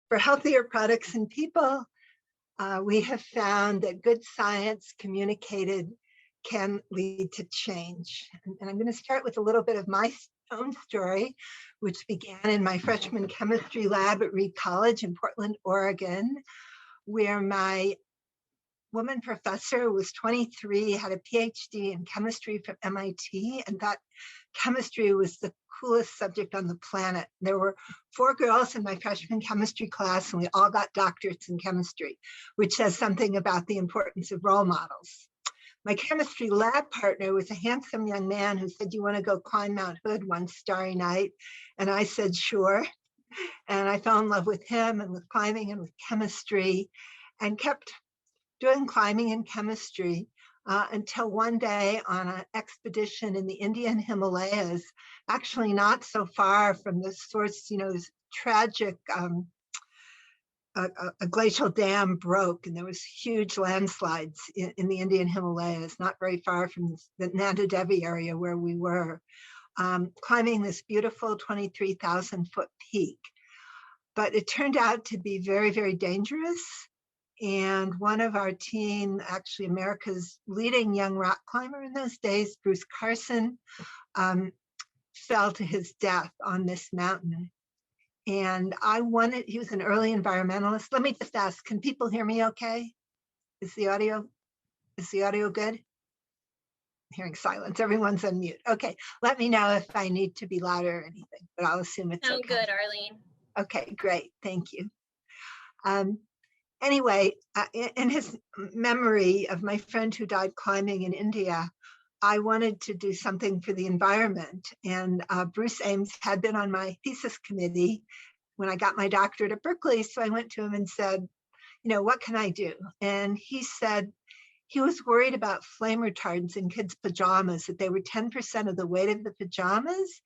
For healthier products and people, we have found that good science communicated can lead to change. And I'm going to start with a little bit of my own story, which began in my freshman chemistry lab at Reed College in Portland, Oregon, where my woman professor was 23, had a PhD in chemistry from MIT, and thought chemistry was the coolest subject on the planet. There were 4 girls in my freshman chemistry class, and we all got doctorates in chemistry, which says something about the importance of role models. My chemistry lab partner was a handsome young man who said, "You want to go climb Mount Hood one starry night?" And I said, sure. And I fell in love with him and with climbing and with chemistry, and kept doing climbing and chemistry until one day on an expedition in the Indian Himalayas, actually not so far from the source, this tragic, a glacial dam broke and there was huge landslides in the Indian Himalayas, not very far from the Nanda Devi area where we were, climbing this beautiful 23,000 foot peak. But it turned out to be very, very dangerous. And one of our team, actually America's leading young rock climber in those days, Bruce Carson, fell to his death on this mountain. And he was an early environmentalist. Let me just ask, can people hear me okay? Is the audio good? I'm hearing silence, everyone's on mute. Okay, let me know if I need to be louder or anything, but I'll assume it's okay. Good, Arlene. Okay, great, thank you. Anyway, in his memory of my friend who died climbing in India, I wanted to do something for the environment. And Bruce Ames had been on my thesis committee when I got my doctorate at Berkeley. So I went to him and said, what can I do? And he said he was worried about flame retardants in kids' pajamas, that they were 10% of the weight of the pajamas,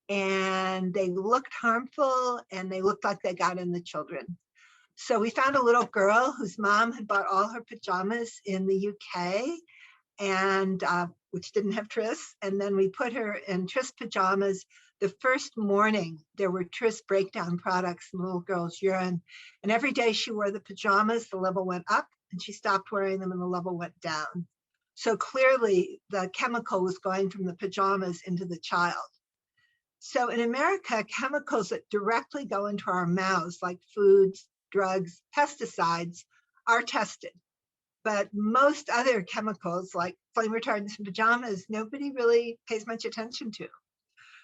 and they looked harmful and they looked like they got in the children. So we found a little girl whose mom had bought all her pajamas in the UK, and which didn't have tris. And then we put her in tris pajamas. The first morning, there were tris breakdown products in the little girl's urine. And every day she wore the pajamas, the level went up, and she stopped wearing them and the level went down. So clearly the chemical was going from the pajamas into the child. So in America, chemicals that directly go into our mouths, like foods, drugs, pesticides, are tested. But most other chemicals like flame retardants in pajamas, nobody really pays much attention to.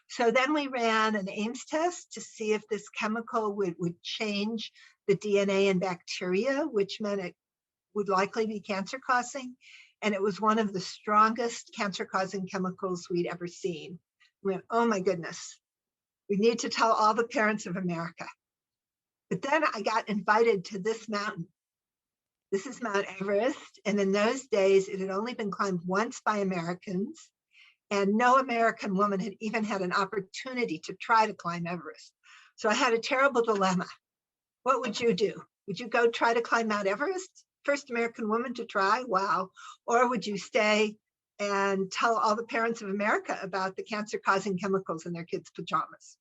So then we ran an Ames test to see if this chemical would change the DNA in bacteria, which meant it would likely be cancer causing. And it was one of the strongest cancer causing chemicals we'd ever seen. We went, oh my goodness, we need to tell all the parents of America. But then I got invited to this mountain. This is Mount Everest, and in those days, it had only been climbed once by Americans, and no American woman had even had an opportunity to try to climb Everest. So I had a terrible dilemma. What would you do? Would you go try to climb Mount Everest? First American woman to try, wow. Or would you stay and tell all the parents of America about the cancer-causing chemicals in their kids' pajamas?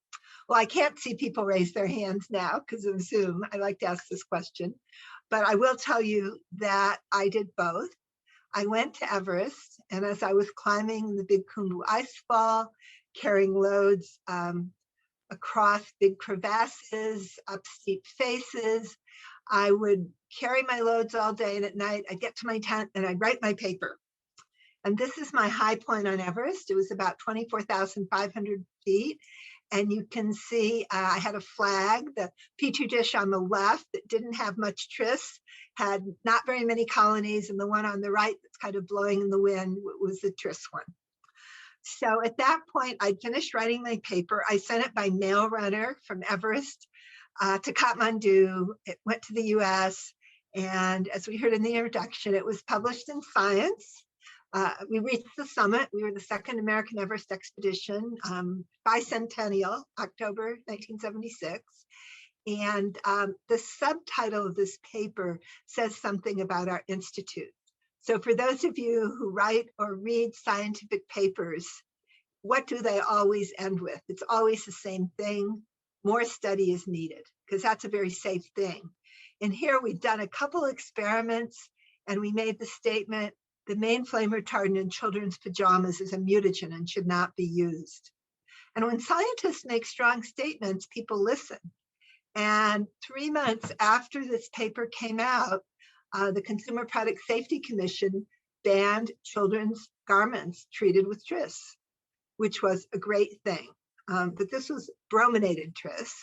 Well, I can't see people raise their hands now because of Zoom. I like to ask this question. But I will tell you that I did both. I went to Everest, and as I was climbing the big Khumbu icefall, carrying loads across big crevasses, up steep faces, I would carry my loads all day, and at night I'd get to my tent and I'd write my paper. And this is my high point on Everest. It was about 24,500 feet. And you can see I had a flag. The Petri dish on the left that didn't have much tris had not very many colonies, and the one on the right that's kind of blowing in the wind was the tris one. So at that point, I'd finished writing my paper. I sent it by mail runner from Everest to Kathmandu. It went to the US, and as we heard in the introduction, it was published in Science. We reached the summit. We were the second American Everest expedition, bicentennial, October 1976. And the subtitle of this paper says something about our institute. So for those of you who write or read scientific papers, what do they always end with? It's always the same thing. More study is needed, because that's a very safe thing. And here we've done a couple experiments, and we made the statement, the main flame retardant in children's pajamas is a mutagen and should not be used. And when scientists make strong statements, people listen. And 3 months after this paper came out, the Consumer Product Safety Commission banned children's garments treated with tris, which was a great thing. But this was brominated tris.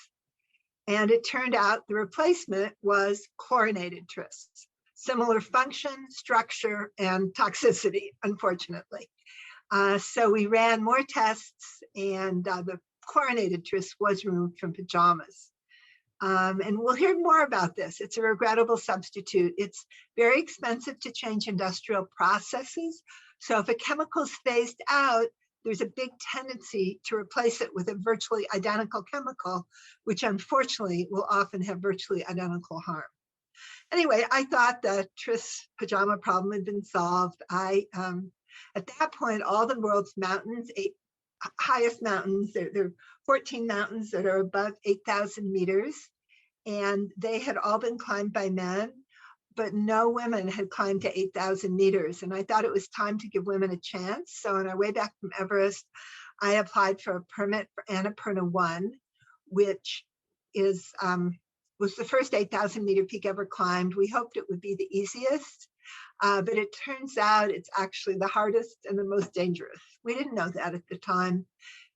And it turned out the replacement was chlorinated tris. Similar function, structure, and toxicity, unfortunately. So we ran more tests, and the chlorinated tris was removed from pajamas. And we'll hear more about this. It's a regrettable substitute. It's very expensive to change industrial processes. So if a chemical is phased out, there's a big tendency to replace it with a virtually identical chemical, which unfortunately will often have virtually identical harm. Anyway, I thought the tris pajama problem had been solved. At that point, all the world's mountains, highest mountains, there are 14 mountains that are above 8,000 meters, and they had all been climbed by men, but no women had climbed to 8,000 meters. And I thought it was time to give women a chance. So on our way back from Everest, I applied for a permit for Annapurna 1, which is was the first 8,000 meter peak ever climbed. We hoped it would be the easiest, but it turns out it's actually the hardest and the most dangerous. We didn't know that at the time.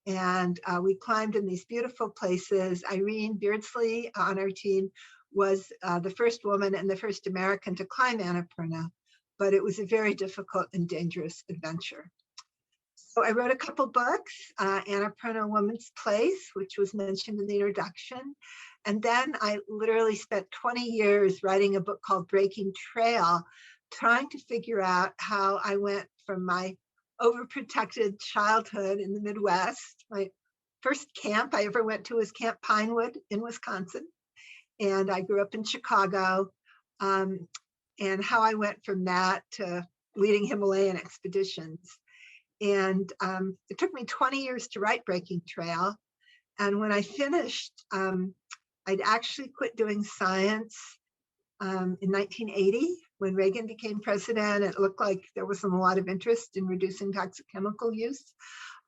And we climbed in these beautiful places. Irene Beardsley on our team was the first woman and the first American to climb Annapurna, but it was a very difficult and dangerous adventure. So I wrote a couple books, Annapurna Woman's Place, which was mentioned in the introduction. And then I literally spent 20 years writing a book called Breaking Trail, trying to figure out how I went from my overprotected childhood in the Midwest. My first camp I ever went to was Camp Pinewood in Wisconsin. And I grew up in Chicago, and how I went from that to leading Himalayan expeditions. And it took me 20 years to write Breaking Trail. And when I finished, I'd actually quit doing science in 1980 when Reagan became president. It looked like there wasn't a lot of interest in reducing toxic chemical use.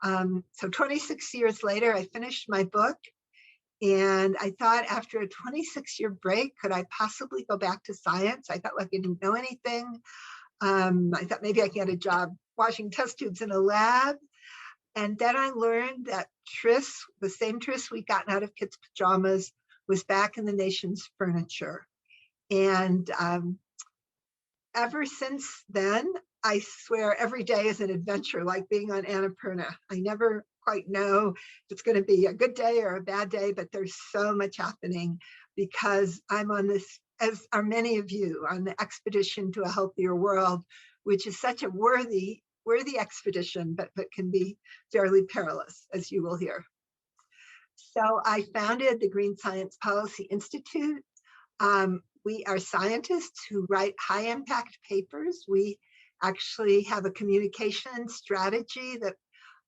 So 26 years later, I finished my book. And I thought after a 26-year break, could I possibly go back to science? I felt like I didn't know anything. I thought maybe I could get a job washing test tubes in a lab. And then I learned that tris, the same tris we'd gotten out of kids' pajamas, was back in the nation's furniture. And ever since then, I swear every day is an adventure, like being on Annapurna. I never quite know if it's going to be a good day or a bad day, but there's so much happening because I'm on this, as are many of you, on the expedition to a healthier world, which is such a worthy expedition, but can be fairly perilous, as you will hear. So I founded the Green Science Policy Institute. We are scientists who write high impact papers. We actually have a communication strategy that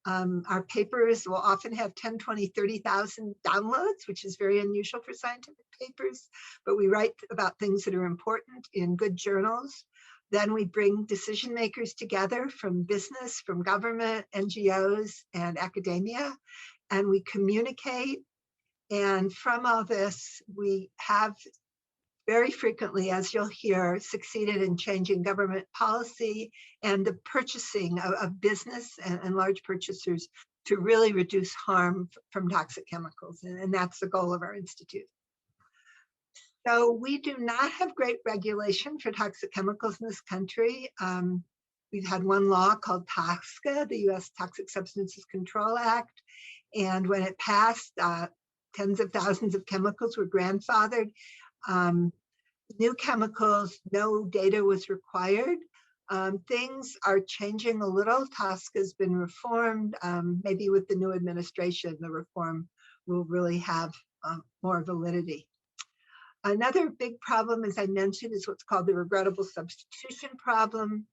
our papers will often have 10, 20, 30,000 downloads, which is very unusual for scientific papers, but we write about things that are important in good journals. Then we bring decision makers together from business, from government, NGOs, and academia, and we communicate. And from all this, we have very frequently, as you'll hear, succeeded in changing government policy and the purchasing of business and large purchasers to really reduce harm from toxic chemicals. And that's the goal of our institute. So we do not have great regulation for toxic chemicals in this country. We've had one law called TSCA, the U.S. Toxic Substances Control Act. And when it passed, tens of thousands of chemicals were grandfathered. New chemicals, no data was required. Things are changing a little. TSCA has been reformed. Maybe with the new administration, the reform will really have more validity. Another big problem, as I mentioned, is what's called the regrettable substitution problem.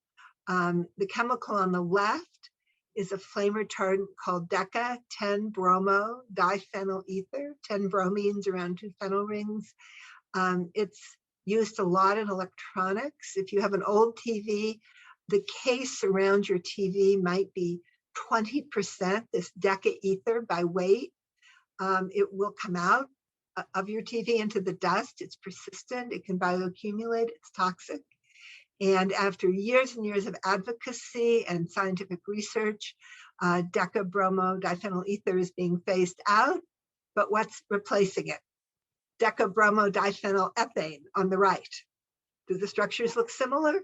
The chemical on the left is a flame retardant called Deca 10-bromo diphenyl ether, 10 bromines around 2 phenyl rings. It's used a lot in electronics. If you have an old TV, the case around your TV might be 20% this Deca ether by weight. It will come out of your TV into the dust. It's persistent. It can bioaccumulate. It's toxic. And after years and years of advocacy and scientific research, Deca bromo diphenyl ether is being phased out. But what's replacing it? Deca bromo diphenyl ethane on the right. Do the structures look similar?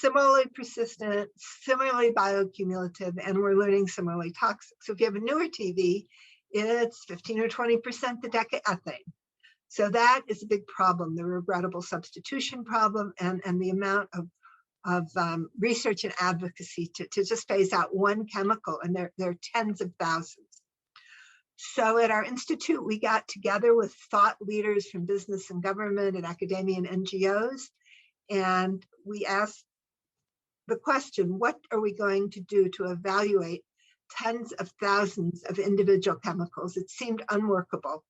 Similarly persistent, similarly bioaccumulative, and we're learning similarly toxic. So if you have a newer TV, it's 15 or 20% the Deca ethane. So that is a big problem, the regrettable substitution problem, and the amount of research and advocacy to just phase out one chemical, and there are tens of thousands. So at our institute, we got together with thought leaders from business and government and academia and NGOs, and we asked the question, what are we going to do to evaluate tens of thousands of individual chemicals? It seemed unworkable.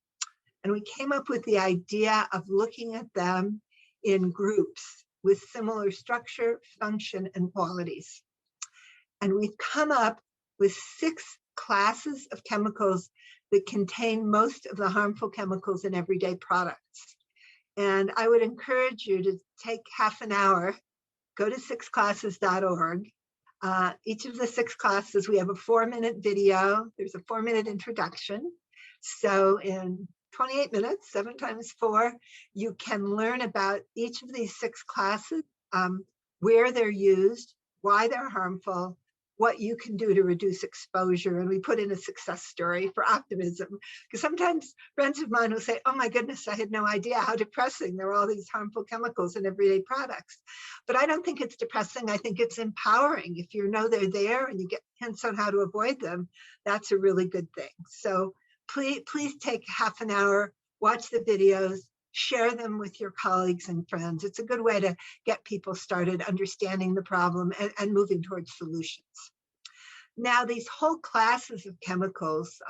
And we came up with the idea of looking at them in groups with similar structure, function, and qualities. And we've come up with 6 classes of chemicals that contain most of the harmful chemicals in everyday products. And I would encourage you to take half an hour, go to 6classes.org. Each of the 6 classes, we have a 4-minute video. There's a 4-minute introduction. So in 28 minutes, 7 times 4, you can learn about each of these 6 classes, where they're used, why they're harmful, what you can do to reduce exposure. And we put in a success story for optimism, because sometimes friends of mine will say, oh my goodness, I had no idea how depressing. There are all these harmful chemicals in everyday products. But I don't think it's depressing. I think it's empowering. If you know they're there and you get hints on how to avoid them, that's a really good thing. So please take half an hour, watch the videos, share them with your colleagues and friends. It's a good way to get people started understanding the problem and moving towards solutions. Now, these whole classes of chemicals,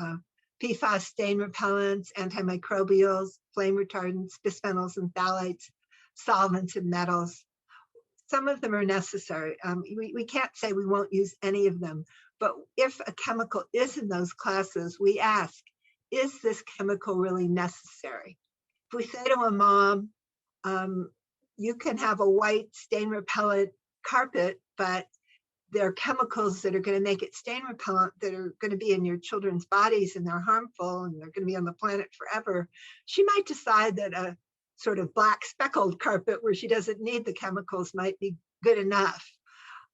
Pfas, stain repellents, antimicrobials, flame retardants, bisphenols and phthalates, solvents and metals, some of them are necessary. We can't say we won't use any of them, but if a chemical is in those classes, we ask, is this chemical really necessary? If we say to a mom, you can have a white stain repellent carpet, but there are chemicals that are going to make it stain repellent that are going to be in your children's bodies, and they're harmful and they're going to be on the planet forever, she might decide that a sort of black speckled carpet where she doesn't need the chemicals might be good enough,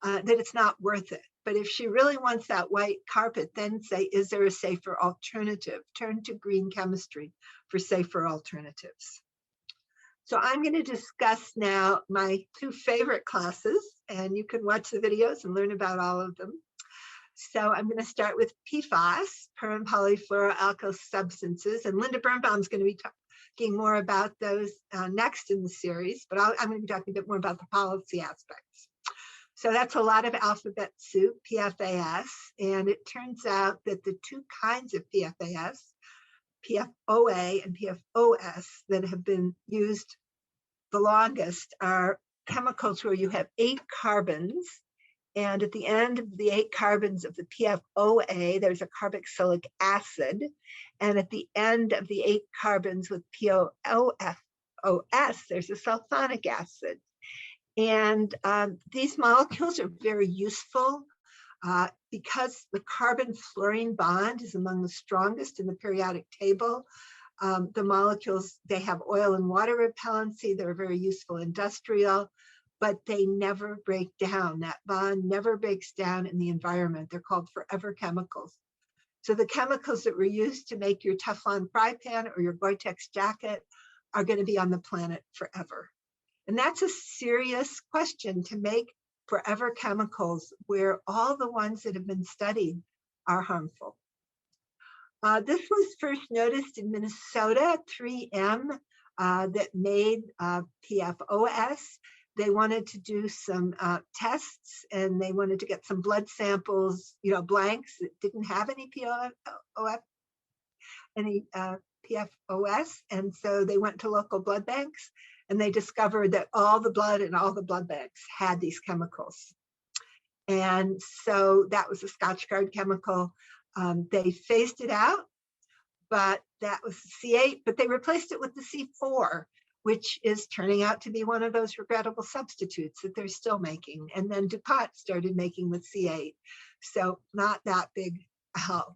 that it's not worth it. But if she really wants that white carpet, then say, is there a safer alternative? Turn to green chemistry for safer alternatives. So I'm going to discuss now my 2 favorite classes, and you can watch the videos and learn about all of them. So I'm going to start with PFAS, per and polyfluoroalkyl substances, and Linda Birnbaum's going to be talking more about those next in the series, but I'm going to be talking a bit more about the policy aspects. So that's a lot of alphabet soup, PFAS, and it turns out that the 2 kinds of PFAS, PFOA and PFOS, that have been used the longest are chemicals where you have 8 carbons, and at the end of the 8 carbons of the PFOA, there's a carboxylic acid, and at the end of the 8 carbons with PFOS, there's a sulfonic acid. And these molecules are very useful because the carbon-fluorine bond is among the strongest in the periodic table. The molecules, they have oil and water repellency. They're very useful industrial, but they never break down. That bond never breaks down in the environment. They're called forever chemicals. So the chemicals that were used to make your Teflon fry pan or your Gore-Tex jacket are going to be on the planet forever. And that's a serious question, to make forever chemicals where all the ones that have been studied are harmful. This was first noticed in Minnesota, 3M, that made PFOS. they wanted to do some tests, and they wanted to get some blood samples, blanks that didn't have any PFOS. And so they went to local blood banks, and they discovered that all the blood in all the blood banks had these chemicals. And so that was a Scotchgard chemical. They phased it out, but that was C8, but they replaced it with the C4, which is turning out to be one of those regrettable substitutes that they're still making. And then DuPont started making with C8. So not that big help.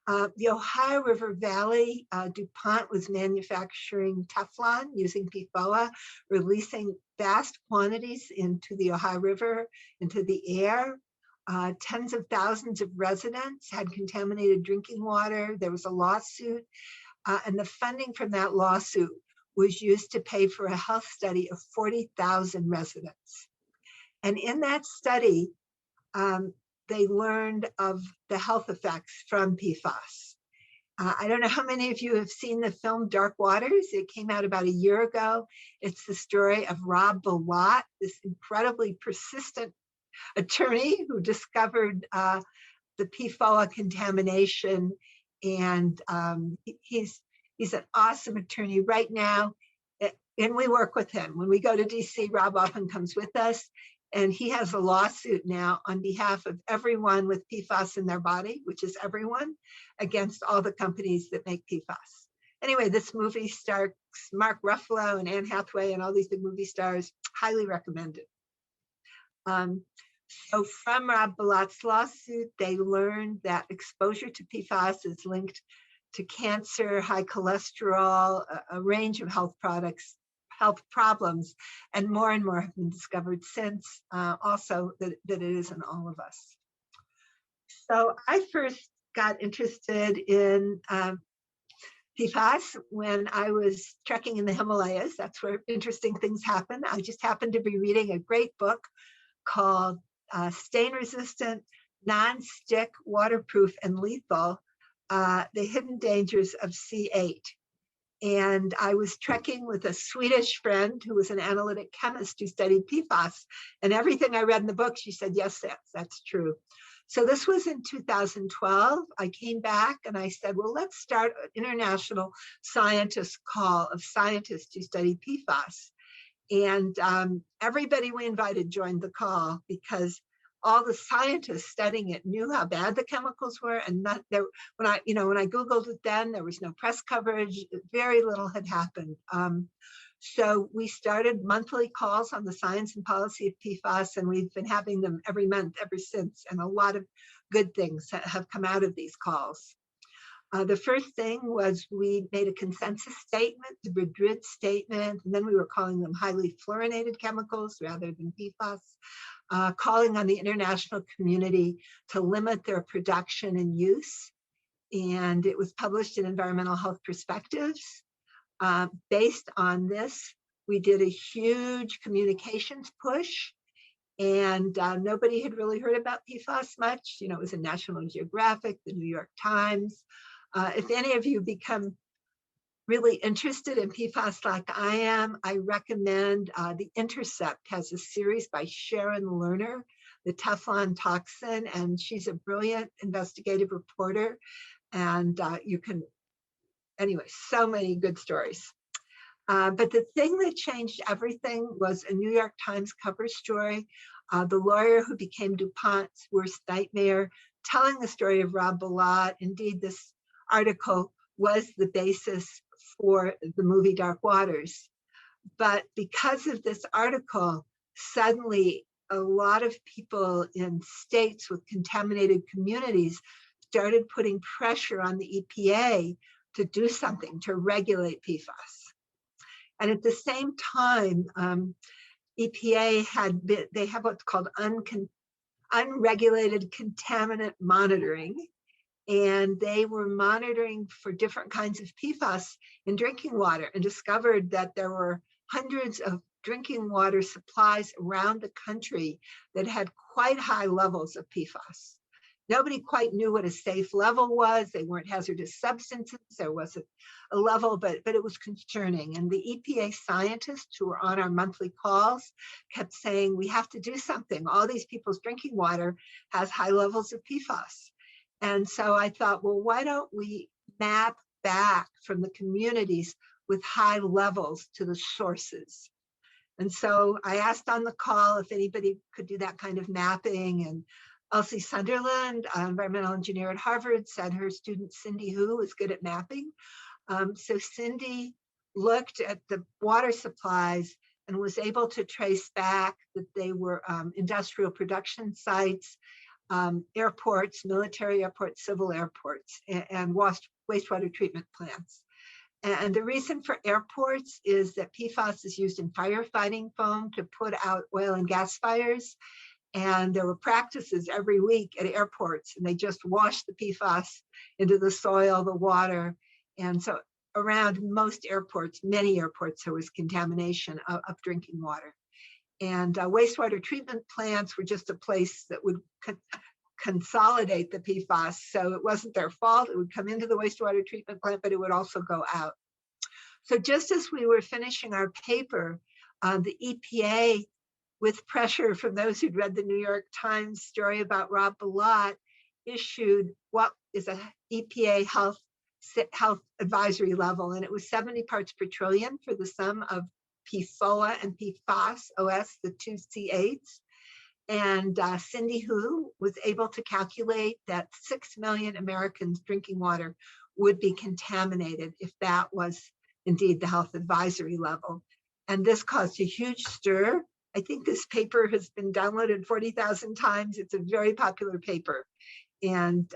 The Ohio River Valley, DuPont was manufacturing Teflon using PFOA, releasing vast quantities into the Ohio River, into the air. Tens of thousands of residents had contaminated drinking water. There was a lawsuit, and the funding from that lawsuit was used to pay for a health study of 40,000 residents. And in that study, they learned of the health effects from PFAS. I don't know how many of you have seen the film Dark Waters. It came out about a year ago. It's the story of Rob Bilott, this incredibly persistent attorney who discovered the PFOA contamination. And he's an awesome attorney right now. And we work with him. When we go to DC, Rob often comes with us. And he has a lawsuit now on behalf of everyone with PFAS in their body, which is everyone, against all the companies that make PFAS. Anyway, this movie stars Mark Ruffalo and Anne Hathaway and all these big movie stars. Highly recommended. So from Rob Bilott's lawsuit, they learned that exposure to PFAS is linked to cancer, high cholesterol, a range of health problems, and more have been discovered since, also that it is in all of us. So I first got interested in PFAS when I was trekking in the Himalayas. That's where interesting things happen. I just happened to be reading a great book called Stain Resistant, Non-Stick, Waterproof, and Lethal, The Hidden Dangers of C8. And I was trekking with a Swedish friend who was an analytic chemist who studied PFAS. And everything I read in the book, she said, yes, that's true. So this was in 2012. I came back and I said, well, let's start an international scientist call of scientists who study PFAS. And everybody we invited joined the call because all the scientists studying it knew how bad the chemicals were, and not there. When I Googled it then, there was no press coverage. Very little had happened. So we started monthly calls on the science and policy of PFAS, and we've been having them every month ever since. And a lot of good things have come out of these calls. The first thing was we made a consensus statement, the Madrid statement, and then we were calling them highly fluorinated chemicals rather than PFAS. Calling on the international community to limit their production and use. And it was published in Environmental Health Perspectives. Based on this, we did a huge communications push, and nobody had really heard about PFAS much. It was in National Geographic, the New York Times. If any of you become really interested in PFAS like I am, I recommend The Intercept has a series by Sharon Lerner, The Teflon Toxin, and she's a brilliant investigative reporter. And you can, anyway, so many good stories. But the thing that changed everything was a New York Times cover story, the lawyer who became DuPont's worst nightmare, telling the story of Rob Bilott. Indeed, this article was the basis for the movie Dark Waters. But because of this article, suddenly a lot of people in states with contaminated communities started putting pressure on the EPA to do something to regulate PFAS. And at the same time, EPA they have what's called unregulated contaminant monitoring. And they were monitoring for different kinds of PFAS in drinking water and discovered that there were hundreds of drinking water supplies around the country that had quite high levels of PFAS. Nobody quite knew what a safe level was. They weren't hazardous substances. There wasn't a level, but it was concerning. And the EPA scientists who were on our monthly calls kept saying, we have to do something. All these people's drinking water has high levels of PFAS. And so I thought, well, why don't we map back from the communities with high levels to the sources? And so I asked on the call if anybody could do that kind of mapping, and Elsie Sunderland, environmental engineer at Harvard, said her student Cindy Hu was good at mapping. So Cindy looked at the water supplies and was able to trace back that they were industrial production sites, airports, military airports, civil airports, and wastewater treatment plants. And the reason for airports is that PFAS is used in firefighting foam to put out oil and gas fires. And there were practices every week at airports, and they just washed the PFAS into the soil, the water. And so around most airports, many airports, there was contamination of drinking water. And wastewater treatment plants were just a place that would consolidate the PFAS. So it wasn't their fault. It would come into the wastewater treatment plant, but it would also go out. So just as we were finishing our paper, the EPA, with pressure from those who'd read the New York Times story about Rob Bilott, issued what is a EPA health advisory level. And it was 70 parts per trillion for the sum of PFOA and PFAS, OS, the two C8s. And Cindy Hu was able to calculate that 6 million Americans drinking water would be contaminated if that was indeed the health advisory level. And this caused a huge stir. I think this paper has been downloaded 40,000 times. It's a very popular paper. And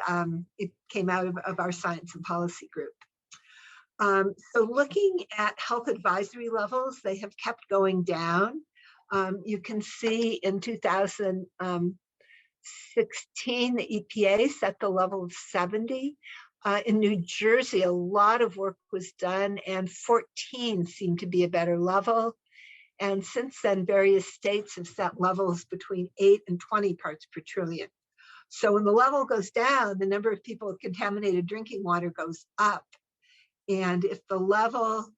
it came out of our science and policy group. So looking at health advisory levels, they have kept going down. You can see in 2016, the EPA set the level of 70. In New Jersey, a lot of work was done, and 14 seemed to be a better level. And since then, various states have set levels between 8 and 20 parts per trillion. So when the level goes down, the number of people with contaminated drinking water goes up. And if the level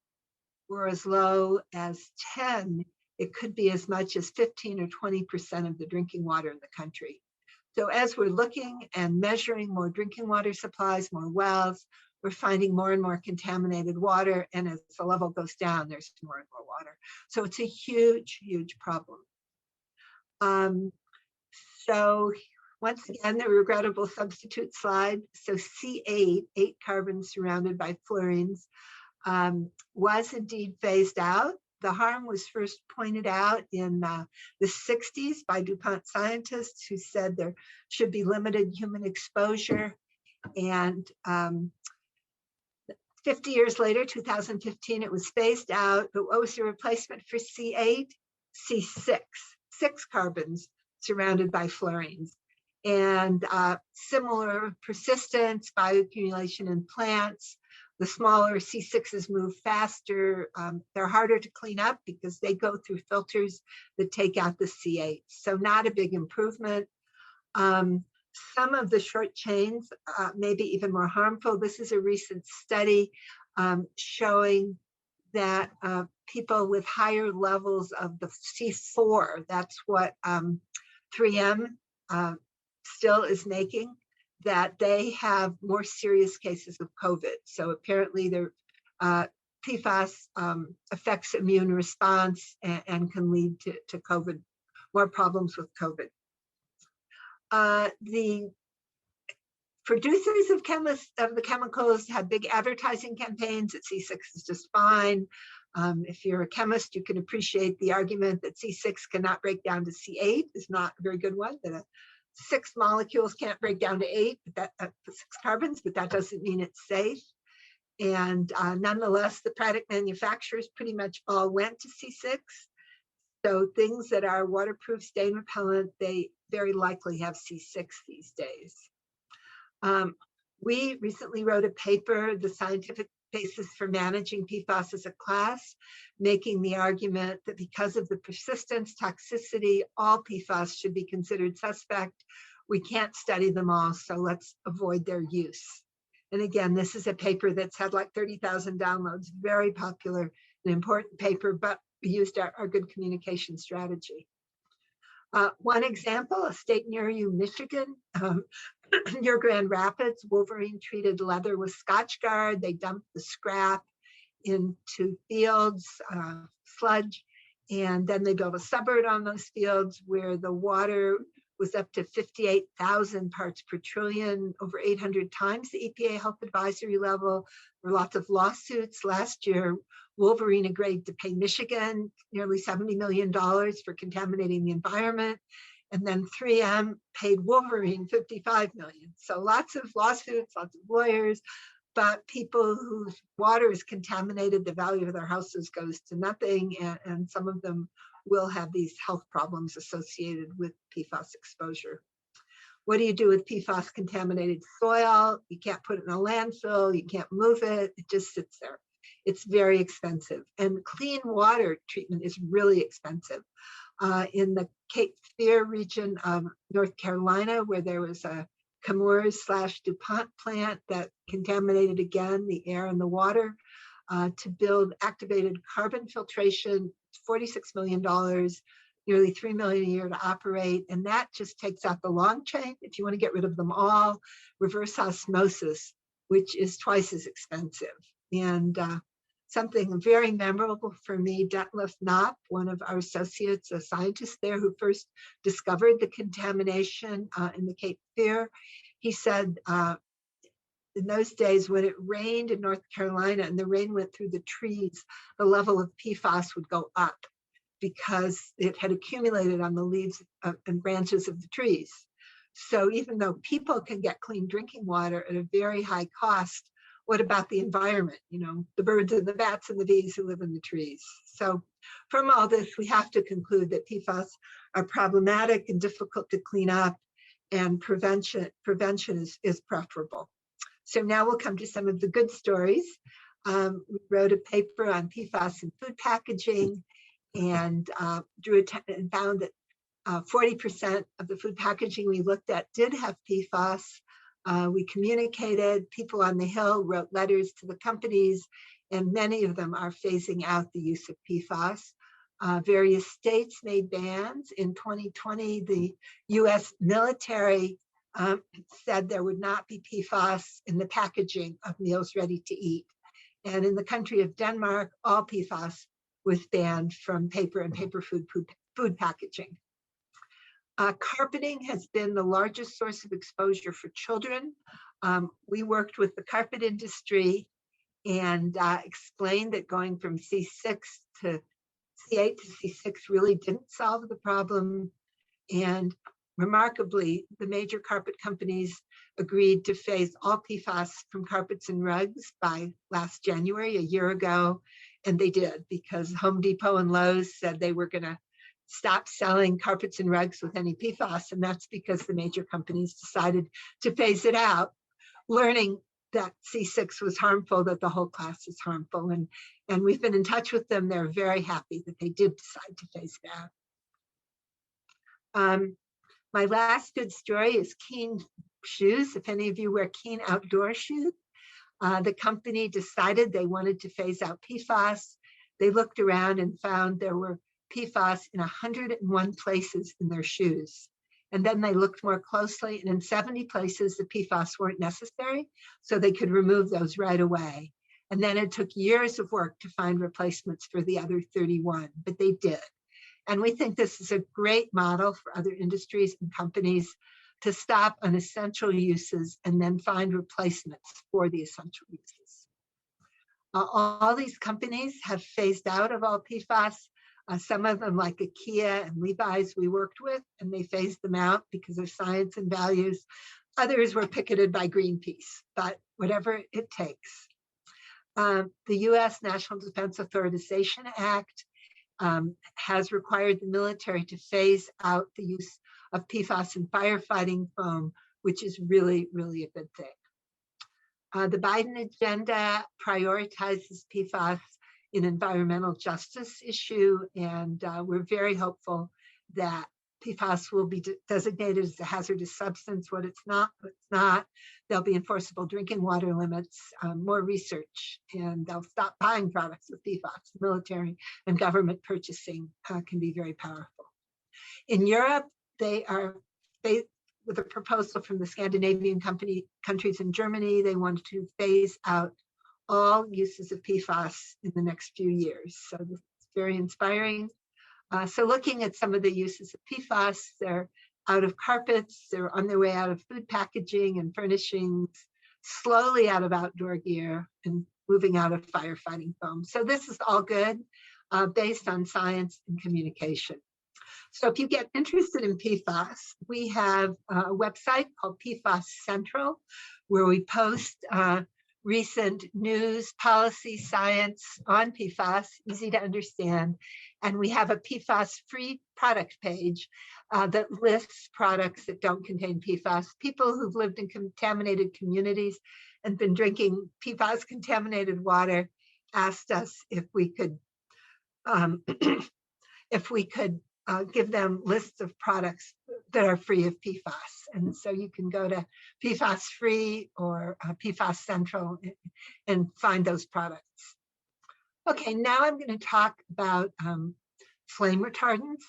were as low as 10, it could be as much as 15 or 20% of the drinking water in the country. So as we're looking and measuring more drinking water supplies, more wells, we're finding more and more contaminated water. And as the level goes down, there's more and more water. So it's a huge, huge problem. So once again, the regrettable substitute slide. So C8, 8 carbons surrounded by fluorines, was indeed phased out. The harm was first pointed out in the 60s by DuPont scientists who said there should be limited human exposure. And 50 years later, 2015, it was phased out. But what was the replacement for C8? C6, 6 carbons surrounded by fluorines. And similar persistence, bioaccumulation in plants. The smaller C6s move faster. They're harder to clean up because they go through filters that take out the C8. So not a big improvement. Some of the short chains may be even more harmful. This is a recent study showing that people with higher levels of the C4, that's what 3M still is making, that they have more serious cases of COVID. So apparently their PFAS affects immune response and can lead to COVID, more problems with COVID. The producers of the chemicals have big advertising campaigns that C6 is just fine. If you're a chemist, you can appreciate the argument that C6 cannot break down to C8 is not a very good one, that 6 molecules can't break down to 8, but 6 carbons, but that doesn't mean it's safe. And nonetheless, the product manufacturers pretty much all went to C6. So things that are waterproof, stain repellent, they very likely have C6 these days. We recently wrote a paper, The Scientific Basis for Managing PFAS as a Class, making the argument that because of the persistence, toxicity, all PFAS should be considered suspect. We can't study them all, so let's avoid their use. And again, this is a paper that's had like 30,000 downloads, very popular, an important paper, but we used our good communication strategy. One example, a state near you, Michigan, near Grand Rapids, Wolverine treated leather with Scotchgard. They dumped the scrap into fields, sludge, and then they built a suburb on those fields where the water was up to 58,000 parts per trillion, over 800 times the EPA health advisory level. There were lots of lawsuits. Last year, Wolverine agreed to pay Michigan nearly $70 million for contaminating the environment. And then 3M paid Wolverine $55 million. So lots of lawsuits, lots of lawyers, but people whose water is contaminated, the value of their houses goes to nothing, and some of them will have these health problems associated with PFAS exposure. What do you do with PFAS contaminated soil? You can't put it in a landfill, you can't move it, it just sits there. It's very expensive. And clean water treatment is really expensive. In the Cape Fear region of North Carolina, where there was a Chemours/DuPont plant that contaminated again the air and the water, to build activated carbon filtration, $46 million, nearly $3 million a year to operate. And that just takes out the long chain. If you want to get rid of them all, reverse osmosis, which is twice as expensive. And something very memorable for me, Detlef Knopp, one of our associates, a scientist there who first discovered the contamination in the Cape Fear, he said, in those days when it rained in North Carolina and the rain went through the trees, the level of PFAS would go up because it had accumulated on the leaves and branches of the trees. So even though people can get clean drinking water at a very high cost, what about the environment? You know, the birds and the bats and the bees who live in the trees. So from all this, we have to conclude that PFAS are problematic and difficult to clean up, and prevention is preferable. So now we'll come to some of the good stories. We wrote a paper on PFAS in food packaging, and found that 40% of the food packaging we looked at did have PFAS. We communicated, people on the Hill wrote letters to the companies, and many of them are phasing out the use of PFAS. Various states made bans. In 2020, the US military said there would not be PFAS in the packaging of meals ready to eat. And in the country of Denmark, all PFAS was banned from paper and paper food packaging. Carpeting has been the largest source of exposure for children. We worked with the carpet industry and explained that going from C6 to C8 to C6 really didn't solve the problem. And remarkably, the major carpet companies agreed to phase all PFAS from carpets and rugs by last January, a year ago. And they did, because Home Depot and Lowe's said they were going to stop selling carpets and rugs with any PFAS. And that's because the major companies decided to phase it out, learning that C6 was harmful, that the whole class is harmful. And we've been in touch with them. They're very happy that they did decide to phase it out. My last good story is Keen shoes. If any of you wear Keen outdoor shoes, the company decided they wanted to phase out PFAS. They looked around and found there were PFAS in 101 places in their shoes. And then they looked more closely, and in 70 places, the PFAS weren't necessary, so they could remove those right away. And then it took years of work to find replacements for the other 31, but they did. And we think this is a great model for other industries and companies to stop unessential uses and then find replacements for the essential uses. All these companies have phased out of all PFAS. Some of them, like IKEA and Levi's, we worked with, and they phased them out because of science and values. Others were picketed by Greenpeace, but whatever it takes. The US National Defense Authorization Act has required the military to phase out the use of PFAS in firefighting foam, which is really, really a good thing. The Biden agenda prioritizes PFAS in environmental justice issue, and we're very hopeful that PFAS will be designated as a hazardous substance. What it's not. There'll be enforceable drinking water limits, more research, and they'll stop buying products with PFAS. Military and government purchasing can be very powerful. In Europe, with a proposal from the Scandinavian countries in Germany, they want to phase out all uses of PFAS in the next few years. So this is very inspiring. So looking at some of the uses of PFAS, they're out of carpets, they're on their way out of food packaging and furnishings, slowly out of outdoor gear, and moving out of firefighting foam. So this is all good, based on science and communication. So if you get interested in PFAS, we have a website called PFAS Central, where we post recent news, policy, science on PFAS, easy to understand. And we have a PFAS-free product page that lists products that don't contain PFAS. People who've lived in contaminated communities and been drinking PFAS-contaminated water asked us if we could give them lists of products that are free of PFAS. And so you can go to PFAS Free or PFAS Central and find those products. Okay, now I'm going to talk about flame retardants.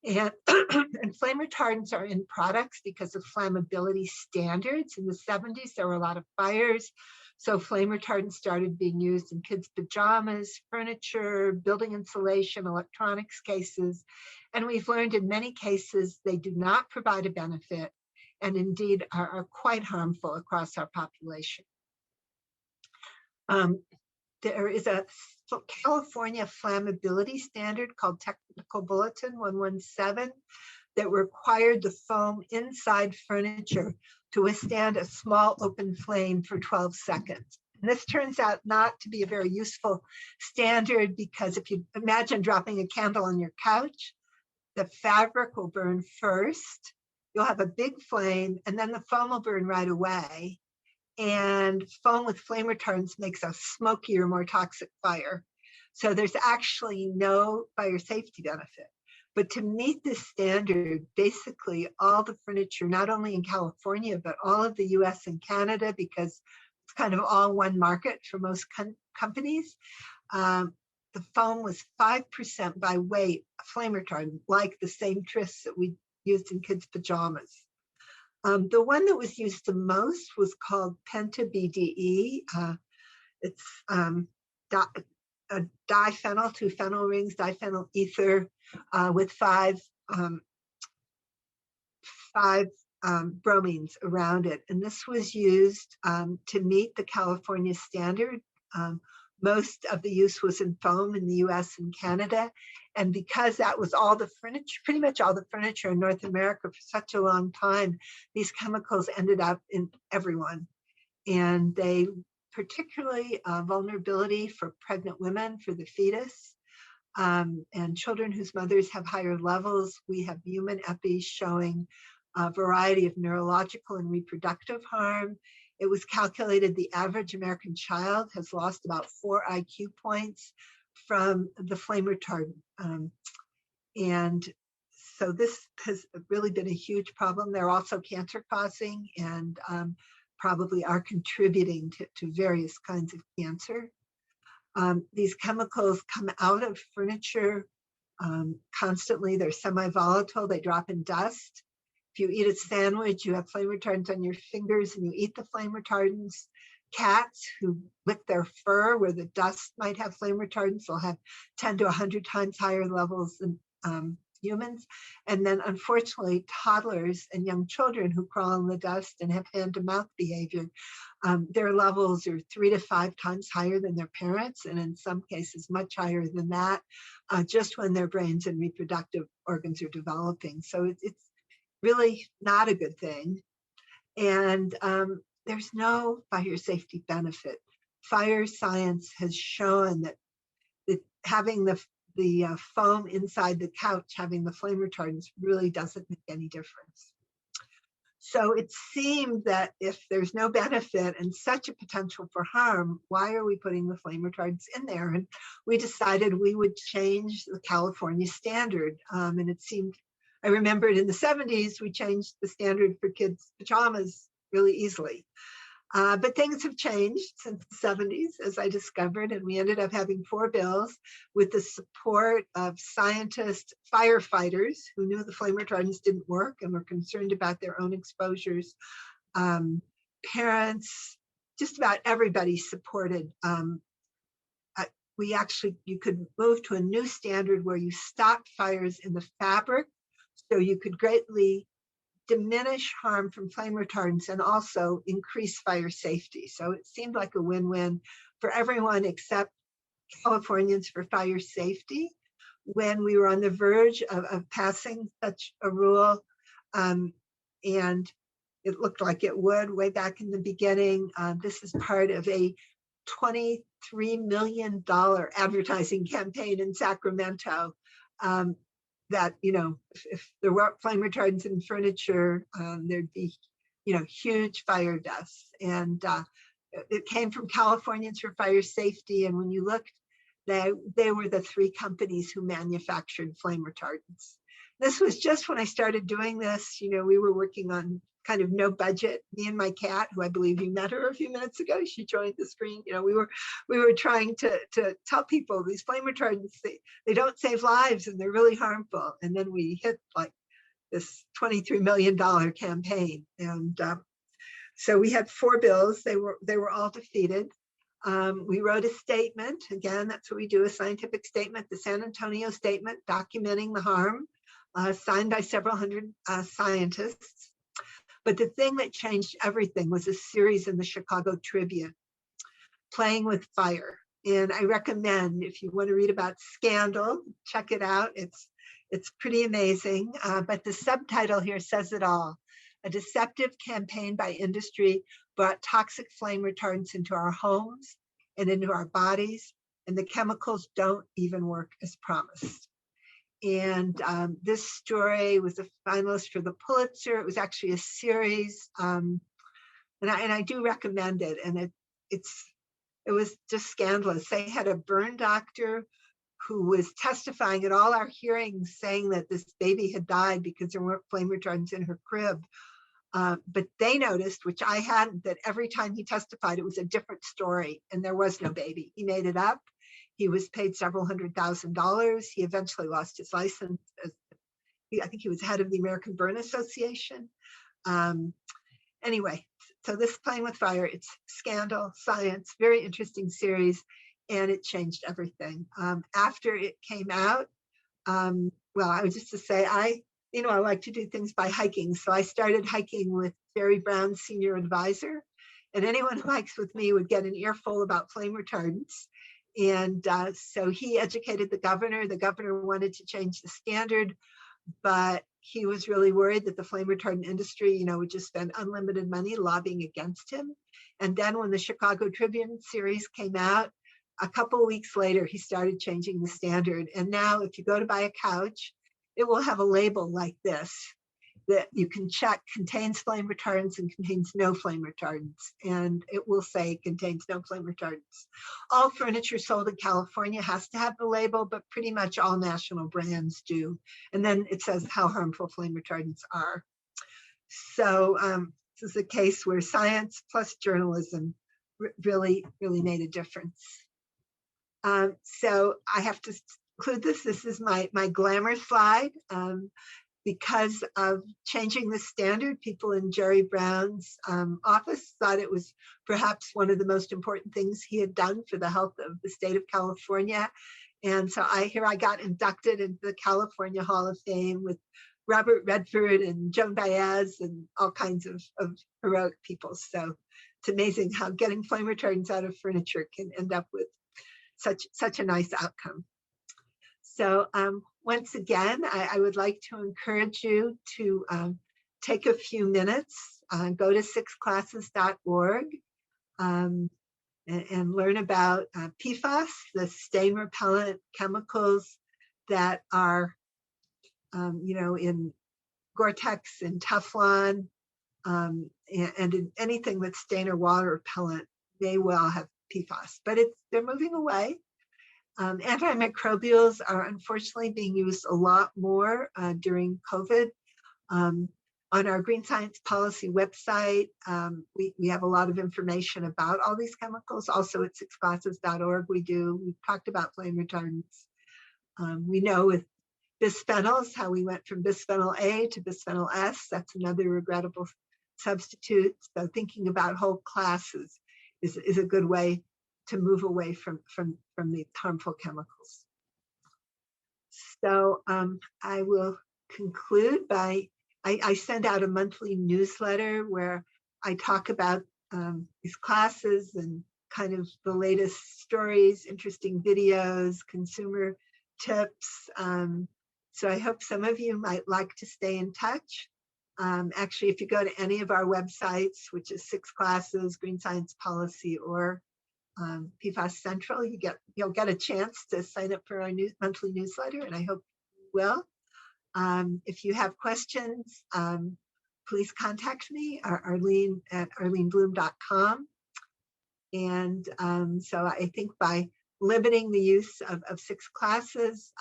And, and flame retardants are in products because of flammability standards. In the 70s, there were a lot of fires. So flame retardants started being used in kids' pajamas, furniture, building insulation, electronics cases. And we've learned in many cases they do not provide a benefit and indeed are quite harmful across our population. There is a California flammability standard called Technical Bulletin 117 that required the foam inside furniture to withstand a small open flame for 12 seconds. And this turns out not to be a very useful standard because if you imagine dropping a candle on your couch, the fabric will burn first, you'll have a big flame, and then the foam will burn right away. And foam with flame retardants makes a smokier, more toxic fire. So there's actually no fire safety benefit. But to meet this standard, basically all the furniture, not only in California, but all of the US and Canada, because it's kind of all one market for most companies, the foam was 5% by weight flame retardant, like the same tris that we used in kids' pajamas. The one that was used the most was called Penta-BDE. It's a diphenyl, 2 phenyl rings, diphenyl ether with five bromines around it. And this was used to meet the California standard. Most of the use was in foam in the US and Canada. And because that was all the furniture, pretty much all the furniture in North America for such a long time, these chemicals ended up in everyone. And they particularly vulnerability for pregnant women, for the fetus, and children whose mothers have higher levels. We have human EPIs showing a variety of neurological and reproductive harm. It was calculated the average American child has lost about 4 IQ points from the flame retardant. And so this has really been a huge problem. They're also cancer causing and probably are contributing to various kinds of cancer. These chemicals come out of furniture constantly. They're semi-volatile, they drop in dust. If you eat a sandwich, you have flame retardants on your fingers and you eat the flame retardants. Cats who lick their fur where the dust might have flame retardants will have 10 to 100 times higher levels than humans. And then unfortunately, toddlers and young children who crawl in the dust and have hand-to-mouth behavior, their levels are 3 to 5 times higher than their parents, and in some cases much higher than that, just when their brains and reproductive organs are developing. So it's really not a good thing. And there's no fire safety benefit. Fire science has shown that having the foam inside the couch, having the flame retardants really doesn't make any difference. So it seemed that if there's no benefit and such a potential for harm, why are we putting the flame retardants in there? And we decided we would change the California standard. And it seemed I remembered in the 70s, we changed the standard for kids' pajamas really easily. But things have changed since the 70s, as I discovered, and we ended up having 4 bills with the support of scientists, firefighters who knew the flame retardants didn't work and were concerned about their own exposures, parents, just about everybody supported. You could move to a new standard where you stopped fires in the fabric, so you could greatly diminish harm from flame retardants and also increase fire safety. So it seemed like a win-win for everyone except Californians for fire safety. When we were on the verge of passing such a rule, and it looked like it would way back in the beginning, this is part of a $23 million advertising campaign in Sacramento. That, if there were flame retardants in furniture, there'd be, huge fire deaths. And it came from Californians for Fire Safety. And when you looked, they were the 3 companies who manufactured flame retardants. This was just when I started doing this. We were working on kind of no budget. Me and my cat, who I believe you met her a few minutes ago, she joined the screen. We were trying to tell people these flame retardants, they don't save lives and they're really harmful. And then we hit like this $23 million campaign. And so we had 4 bills. They were all defeated. We wrote a statement. Again, that's what we do, a scientific statement, the San Antonio statement documenting the harm, signed by several hundred scientists. But the thing that changed everything was a series in the Chicago Tribune, Playing with Fire. And I recommend, if you want to read about Scandal, check it out. It's pretty amazing. But the subtitle here says it all. A deceptive campaign by industry brought toxic flame retardants into our homes and into our bodies, and the chemicals don't even work as promised. And this story was a finalist for the Pulitzer. It was actually a series, and I do recommend it. And it was just scandalous. They had a burn doctor who was testifying at all our hearings, saying that this baby had died because there weren't flame retardants in her crib. But they noticed, which I hadn't, that every time he testified, it was a different story, and there was no baby. He made it up. He was paid several $100,000. He eventually lost his license. I think he was head of the American Burn Association. Anyway, so this Playing with Fire, it's Scandal, Science, very interesting series, and it changed everything. After it came out, well, I was just to say, I like to do things by hiking. So I started hiking with Jerry Brown's senior advisor, and anyone who hikes with me would get an earful about flame retardants. And so he educated the governor. The governor wanted to change the standard, but he was really worried that the flame retardant industry, would just spend unlimited money lobbying against him. And then when the Chicago Tribune series came out, a couple of weeks later, he started changing the standard. And now if you go to buy a couch, it will have a label like this that you can check contains flame retardants and contains no flame retardants. And it will say contains no flame retardants. All furniture sold in California has to have the label, but pretty much all national brands do. And then it says how harmful flame retardants are. So this is a case where science plus journalism really made a difference. So I have to include this. This is my glamour slide. Because of changing the standard, people in Jerry Brown's office thought it was perhaps one of the most important things he had done for the health of the state of California. And so I got inducted into the California Hall of Fame with Robert Redford and Joan Baez and all kinds of heroic people. So it's amazing how getting flame retardants out of furniture can end up with such a nice outcome. So once again, I would like to encourage you to take a few minutes, go to sixclasses.org and learn about Pfas, the stain repellent chemicals that are, in Gore-Tex and Teflon, and in anything that's stain or water repellent, they will have Pfas, but they're moving away. Antimicrobials are unfortunately being used a lot more during COVID. On our Green Science Policy website, we have a lot of information about all these chemicals. Also at sixclasses.org we've talked about flame retardants. We know with bisphenols, how we went from bisphenol A to bisphenol S. That's another regrettable substitute. So thinking about whole classes is a good way to move away from these harmful chemicals. So I will conclude by, I send out a monthly newsletter where I talk about these classes and kind of the latest stories, interesting videos, consumer tips. So I hope some of you might like to stay in touch. Actually, if you go to any of our websites, which is Six Classes, Green Science Policy, or Pfas Central, you'll get a chance to sign up for our monthly newsletter, and I hope you will. If you have questions, please contact me, Arlene at arleneblum.com. And so I think by limiting the use of six classes,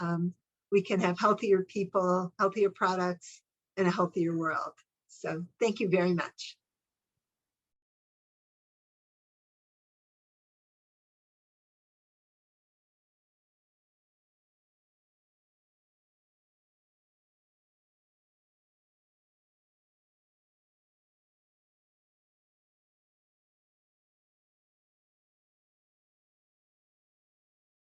we can have healthier people, healthier products, and a healthier world. So thank you very much.